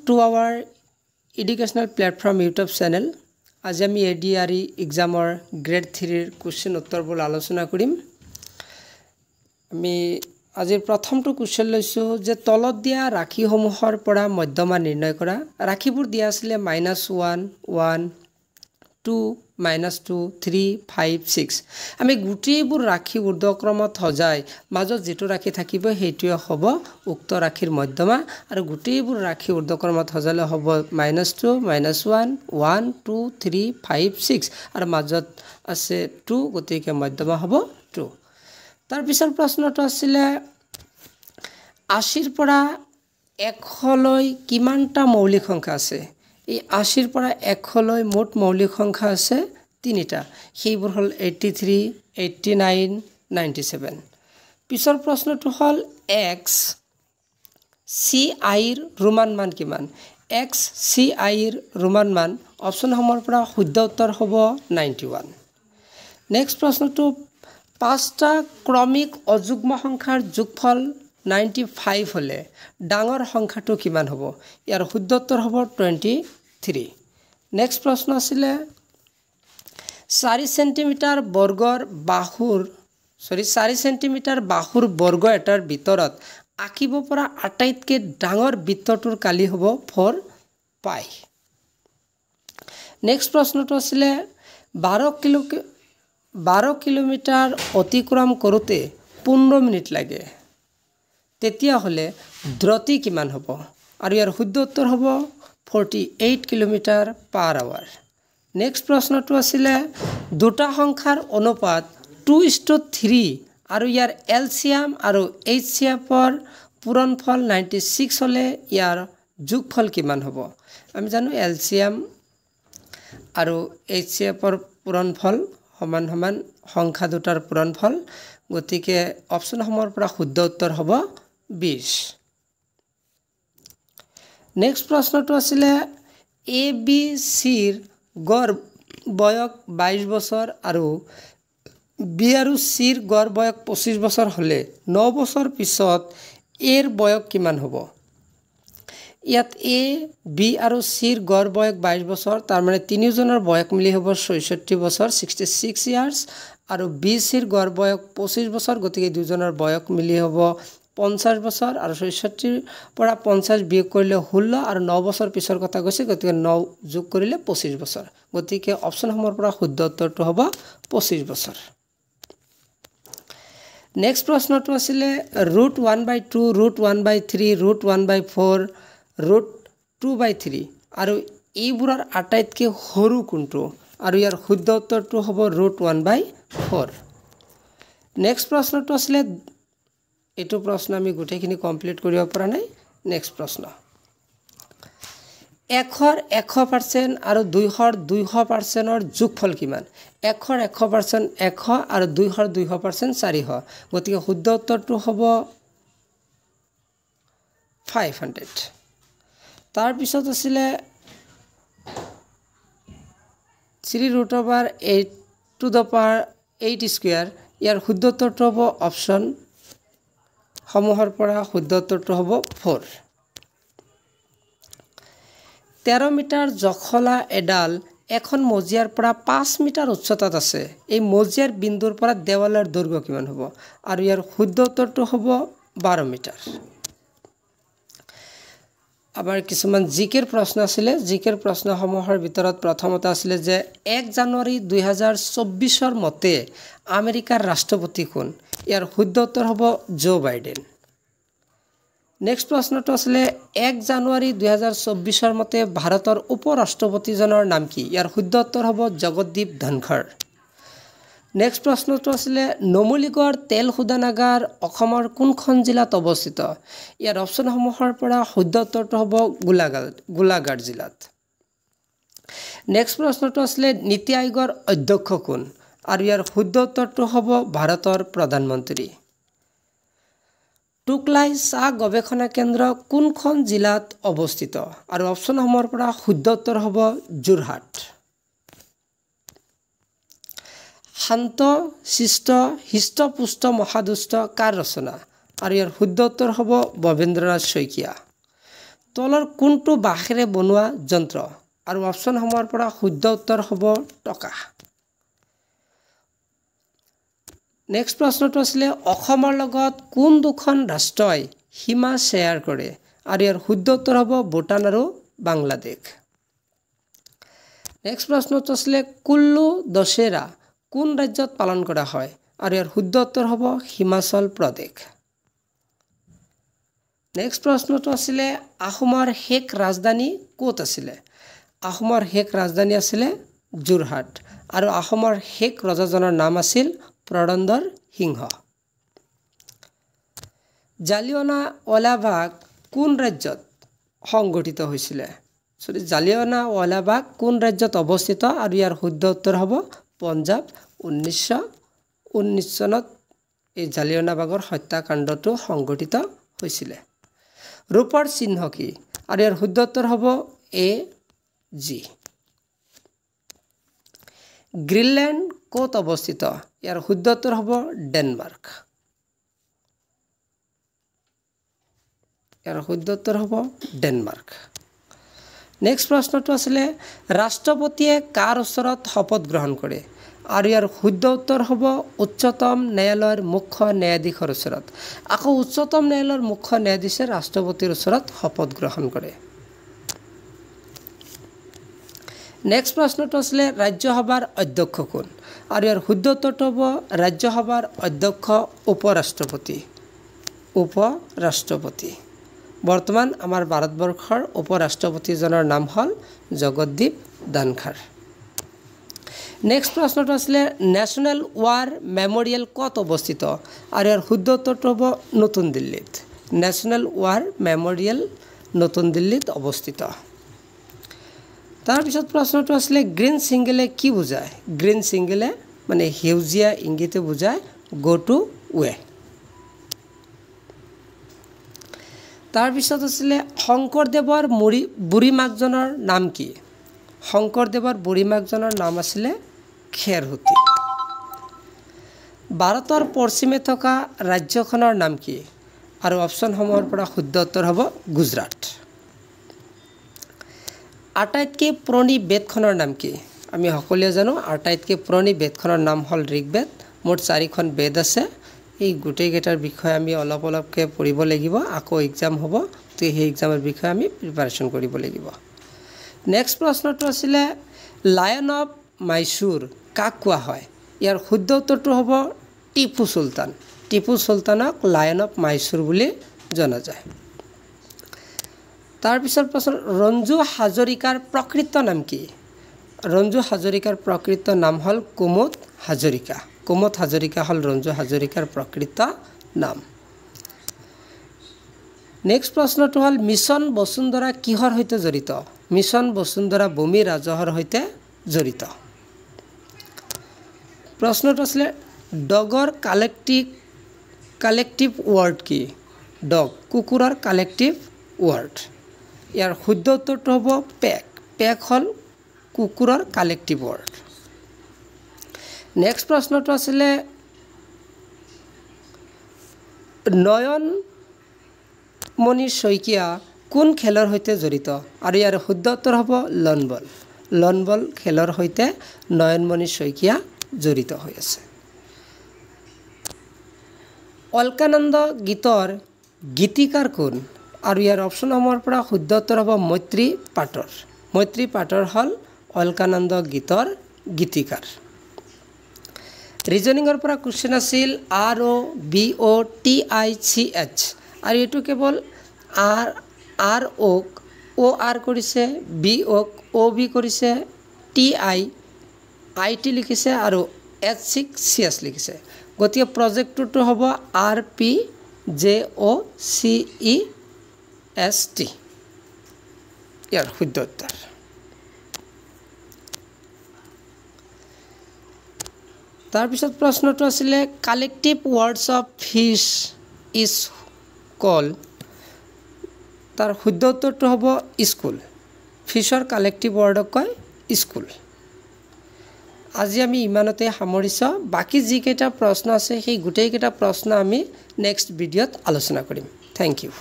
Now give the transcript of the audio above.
to our educational platform YouTube channel. আজি আমি ADRE এক্সামৰ grade 3 question উত্তৰবোৰ আলোচনা কৰিম। আমি আজিৰ প্ৰথমটো কোশ্চেন লৈছো যে তলত দিয়া ৰাশিসমূহৰ পৰা মধ্যমা নিৰ্ণয় কৰা। ৰাশিবোৰ দিয়া আছিল -1 1 2 -2 3 5 6। আমি গুটিবোৰ ৰাশি ঊৰ্ধ্বক্ৰমত সজাই মাজত যেটো ৰাশি থাকিব হেইটোৱে হ'ব উক্ত ৰাশিৰ মধ্যমা আৰু গুটিবোৰ ৰাশি ঊৰ্ধ্বক্ৰমত সজালে হ'ব -2 -1 1 2 3 5 6 আৰু মাজত আছে 2 গতিকে মধ্যমা হ'ব 2। তাৰ পিছৰ প্ৰশ্নটো আছিল 80 পৰা 100 লৈ কিমানটা মৌলিক সংখ্যা আছে। এই 80 পৰা 100 লৈ মোট মৌলিক সংখ্যা আছে 3টা। সেইবোৰ হল 83 89 97। পিছৰ প্ৰশ্নটো হল x c i ৰ ৰোমান মান কিমান। x c i ৰ ৰোমান মান অপচনসমূহৰ পৰা শুদ্ধ উত্তৰ হ'ব 91। নেক্সট প্ৰশ্নটো 5টা ক্ৰমিক অযুগ্ম সংখ্যাৰ যোগফল 95 হলে ডাঙৰ সংখ্যাটো কিমান হ'ব। ইয়াৰ শুদ্ধ উত্তৰ হ'ব 23। নেক্সট প্ৰশ্ন আছিল 4 সেন্টিমিটাৰ বাহুৰ বৰ্গ এটাৰ ভিতৰত আঁকিব পৰা আটাইতকৈ ডাঙৰ বৃত্তটোৰ কালি হ'ব 4 পাই। নেক্সট প্ৰশ্নটো আছিল 12 কিলোমিটাৰ অতিক্ৰম কৰোঁতে 15 মিনিট লাগে, তেতিয়া হলে দ্ৰুতি কিমান হ'ব আৰু ইয়াৰ শুদ্ধ উত্তৰ হ'ব 48 কিলোমিটাৰ পাৰ আৱাৰ। নেক্সট প্ৰশ্নটো আছিল দুটা সংখ্যাৰ অনুপাত 2:3 আৰু ইয়াৰ এলচিয়াম আৰু এইচচিএফৰ পূৰণফল 96 হলে ইয়াৰ যোগফল কিমান হ'ব। আমি জানো এলচিয়াম আৰু এইচচিএফৰ পূৰণফল সমান সমান সংখ্যা দুটাৰ পূৰণফল, গতিকে অপচনসমূহৰ পৰা শুদ্ধ উত্তৰ হ'ব 20। নেক্সট প্ৰশ্নটো আছিল এ বি চিৰ গড় বয়স 22 বছৰ আৰু বি আৰু চিৰ গড় বয়স 25 বছৰ হলে 9 বছৰ পিছত এৰ বয়স কিমান হ'ব। ইয়াত এ বি আৰু চিৰ গড় বয়স 22 বছৰ, তাৰ মানে তিনিজনৰ বয়স মিলি হ'ব 66 বছৰ 66 ইয়াৰ্ছ, আৰু বি চিৰ গড় বয়স 25 বছৰ, গতিকে দুজনৰ বয়স মিলি হ'ব 50 বছৰ আৰু 66 পৰা 50 বিয়োগ কৰিলে 16 আৰু 9 বছৰ পিছৰ কথা কৈছে, গতিকে 9 যোগ কৰিলে 25 বছৰ, গতিকে অপচনসমূহৰ পৰা শুদ্ধ উত্তৰটো হ'ব 25 বছৰ। নেক্সট প্ৰশ্নটো আছিল √1/2 √1/3 √1/4 √2/3 আৰু এইবোৰৰ আটাইতকৈ সৰু কোনটো আৰু ইয়াৰ শুদ্ধ উত্তৰটো হ'ব √1/4। নেক্সট প্ৰশ্নটো আছিল এইটো প্ৰশ্ন আমি গোটেইখিনি কমপ্লিট কৰিব পৰা নাই। নেক্সট প্ৰশ্ন 100ৰ 100% আৰু 200ৰ 200%ৰ যোগফল কিমান। 100ৰ 100% 100 আৰু 200ৰ 200% 400, গতিকে শুদ্ধ উত্তৰটো হ'ব 500। তাৰপিছত আছিলে 3√8² ইয়াৰ শুদ্ধ উত্তৰটো হ'ব অপচন সমূহৰ পৰা শুদ্ধ উত্তৰটো হ'ব 4। 13 মিটাৰ জখলা এডাল এখন মজিয়াৰ পৰা 5 মিটাৰ উচ্চতাত আছে। এই মজিয়াৰ বিন্দুৰ পৰা দেৱালৰ দৈৰ্ঘ্য কিমান হ'ব আৰু ইয়াৰ শুদ্ধ উত্তৰটো হ'ব 12 মিটাৰ। আমাৰ কিছুমান জিকেৰ প্ৰশ্ন আছিলে। জিকেৰ প্ৰশ্নসমূহৰ ভিতৰত প্ৰথমতে আছিলে যে 1 জানুৱাৰী 2024 মতে আমেৰিকাৰ ৰাষ্ট্ৰপতি কোন। ইয়াৰ শুদ্ধ উত্তৰ হ'ব জো বাইডেন। নেক্সট প্ৰশ্নটো আছিলে 1 জানুৱাৰী 2024 মতে ভাৰতৰ উপ ৰাষ্ট্ৰপতিজনৰ নাম কি। ইয়াৰ শুদ্ধ উত্তৰ হ'ব জগদ্দীপ ধনখড়। নেক্সট প্ৰশ্নটো আছিলে নুমলীগড় তেল শোধনাগাৰ অসমৰ কোনখন জিলাত অৱস্থিত। ইয়াৰ অপচনসমূহৰ পৰা শুদ্ধ উত্তৰটো হ'ব গোলাঘাট জিলাত। নেক্সট প্ৰশ্নটো আছিলে নীতি আয়োগৰ অধ্যক্ষ কোন আৰু ইয়াৰ শুদ্ধ উত্তৰটো হ'ব ভাৰতৰ প্ৰধানমন্ত্ৰী। টুকলাই চাহ গৱেষণা কেন্দ্ৰ কোনখন জিলাত অৱস্থিত আৰু অপচনসমূহৰ পৰা শুদ্ধ উত্তৰ হ'ব যোৰহাট। শান্ত শিষ্ট হৃষ্টপুষ্ট মহাদুষ্ট কাৰ ৰচনা আৰু ইয়াৰ শুদ্ধ উত্তৰ হ'ব ভৱেন্দ্ৰনাথ শইকীয়া। তলৰ কোনটো বাঁহেৰে বনোৱা যন্ত্ৰ আৰু অপশ্যনসমূহৰ পৰা শুদ্ধ উত্তৰ হ'ব টকা নেক্সট প্ৰশ্নটো আছিলে অসমৰ লগত কোন দুখন ৰাষ্ট্ৰই সীমা শ্বেয়াৰ কৰে আৰু ইয়াৰ শুদ্ধ উত্তৰ হ'ব ভূটান আৰু বাংলাদেশ নেক্সট প্ৰশ্নটো আছিলে কুল্লু দশেৰা কোন ৰাজ্যত পালন কৰা হয় আৰু ইয়াৰ শুদ্ধ উত্তৰ হ'ব হিমাচল প্ৰদেশ নেক্সট প্ৰশ্নটো আছিলে আহোমৰ শেষ ৰাজধানী ক'ত আছিলে আহোমৰ শেষ ৰাজধানী আছিলে যোৰহাট আৰু আহোমৰ শেষ ৰজাজনৰ নাম আছিল প্ৰদন্দৰ সিংহ জালিয়ানাৱালাবাগ কোন ৰাজ্যত সংঘটিত হৈছিলে জালিয়ানাৱালাবাগ কোন ৰাজ্যত অৱস্থিত আৰু ইয়াৰ শুদ্ধ উত্তৰ হ'ব পঞ্জাৱ 1919 চনত এই জালিয়ানাবাগৰ হত্যাকাণ্ডটো সংঘটিত হৈছিলে ৰূপৰ চিহ্ন কি আৰু ইয়াৰ শুদ্ধ উত্তৰ হ'ব এ জি গ্ৰীনলেণ্ড ক'ত অৱস্থিত ইয়াৰ শুদ্ধ উত্তৰ হ'ব ডেনমাৰ্ক ইয়াৰ শুদ্ধ উত্তৰ হ'ব ডেনমাৰ্ক নেক্সট প্ৰশ্নটো আছিলে ৰাষ্ট্ৰপতিয়ে কাৰ ওচৰত শপত গ্ৰহণ কৰে আৰু ইয়াৰ শুদ্ধ উত্তৰ হ'ব উচ্চতম ন্যায়ালয়ৰ মুখ্য ন্যায়াধীশৰ ওচৰত আকৌ উচ্চতম ন্যায়ালয়ৰ মুখ্য ন্যায়াধীশে ৰাষ্ট্ৰপতিৰ ওচৰত শপত গ্ৰহণ কৰে নেক্সট প্ৰশ্নটো আছিলে ৰাজ্যসভাৰ অধ্যক্ষ কোন আৰু ইয়াৰ শুদ্ধ উত্তৰটো হ'ব ৰাজ্যসভাৰ অধ্যক্ষ উপৰাষ্ট্ৰপতি বৰ্তমান আমাৰ ভাৰতবৰ্ষৰ উপৰাষ্ট্ৰপতিজনৰ নাম হ'ল জগদ্দীপ ধনখড় নেক্সট প্ৰশ্নটো আছিলে নেশ্যনেল ৱাৰ মেমৰিয়েল ক'ত অৱস্থিত আৰু ইয়াৰ শুদ্ধ উত্তৰটো হ'ব নতুন দিল্লীত নেশ্যনেল ৱাৰ মেমৰিয়েল নতুন দিল্লীত অৱস্থিত তাৰপিছত প্ৰশ্নটো আছিলে গ্ৰীণ ছিংগলে কি বুজায় গ্ৰীণ ছিংগলে মানে সেউজীয়া ইংগিতে বুজায় গো টু ৱে তাৰপিছত আছিলে শংকৰদেৱৰ বুঢ়ী মাকজনৰ নাম কি শংকৰদেৱৰ বুঢ়ী মাকজনৰ নাম আছিলে খেৰহুতি ভাৰতৰ পশ্চিমে থকা ৰাজ্যখনৰ নাম কি আৰু অপশ্যনসমূহৰ পৰা শুদ্ধ উত্তৰ হ'ব গুজৰাট আটাইতকৈ পুৰণি বেদখনৰ নাম কি আমি সকলোৱে জানো আটাইতকৈ পুৰণি বেদখনৰ নাম হ'ল ঋগ্বেদ মুঠ 4খন বেদ আছে এই গোটেইকেইটাৰ বিষয়ে আমি অলপকৈ পঢ়িব লাগিব আকৌ এক্সাম হ'ব তো সেই এক্সামৰ বিষয়ে আমি প্ৰিপাৰেশ্যন কৰিব লাগিব নেক্সট প্ৰশ্নটো আছিলে লায়ন অফ মাইসুৰ কাক কোৱা হয় ইয়াৰ শুদ্ধ উত্তৰটো হ'ব টিপু চুলতানক লায়ন অফ মাইসুৰ বুলি জনা যায় তাৰপিছত প্ৰশ্ন ৰঞ্জু হাজৰিকাৰ প্ৰকৃত নাম কি ৰঞ্জু হাজৰিকাৰ প্ৰকৃত নাম হ'ল কুমুদ হাজৰিকা হ'ল ৰঞ্জু হাজৰিকাৰ প্ৰকৃত নাম নেক্সট প্ৰশ্নটো হ'ল মিছন বসুন্ধৰা কিহৰ সৈতে জড়িত মিছন বসুন্ধৰা ভূমি ৰাজহৰ সৈতে জড়িত প্ৰশ্নটো আছিলে ডগৰ কালেক্টিভ ৱৰ্ড কি ডগ কুকুৰৰ কালেক্টিভ ৱৰ্ড ইয়াৰ শুদ্ধ উত্তৰটো হ'ব পেক হ'ল কুকুৰৰ কালেক্টিভ ৱৰ্ড নেক্সট প্ৰশ্নটো আছিলে নয়নমণি শইকীয়া কোন খেলৰ সৈতে জড়িত আৰু ইয়াৰ শুদ্ধ উত্তৰ হ'ব লন বল খেলৰ সৈতে নয়নমণি শইকীয়া জড়িত হৈ আছে অলকানন্দ গীতৰ গীতিকাৰ কোন আৰু ইয়াৰ অপশ্যনসমূহৰ পৰা শুদ্ধ উত্তৰ হ'ব মৈত্ৰী পাটৰ হ'ল অলকানন্দ গীতৰ গীতিকাৰ ৰিজনিঙৰ পৰা কুৱেশ্যন আছিল ROBOTICH আৰু এইটো কেৱল OR কৰিছে OB কৰিছে IT লিখিছে আৰু H6CS লিখিছে গতিকে প্ৰজেক্টটো হ'ব RPJOCEST ইয়াৰ শুদ্ধ উত্তৰ তাৰপিছত প্ৰশ্নটো আছিলে collective words of fish is call তাৰ শুদ্ধ উত্তৰটো হ'ব স্কুল ফিছৰ কালেক্টিভ ৱৰ্ডক কয় স্কুল আজি আমি ইমানতে সামৰিছোঁ বাকি যিকেইটা প্ৰশ্ন আছে সেই গোটেইকেইটা প্ৰশ্ন আমি নেক্সট ভিডিঅ'ত আলোচনা কৰিম থেংক ইউ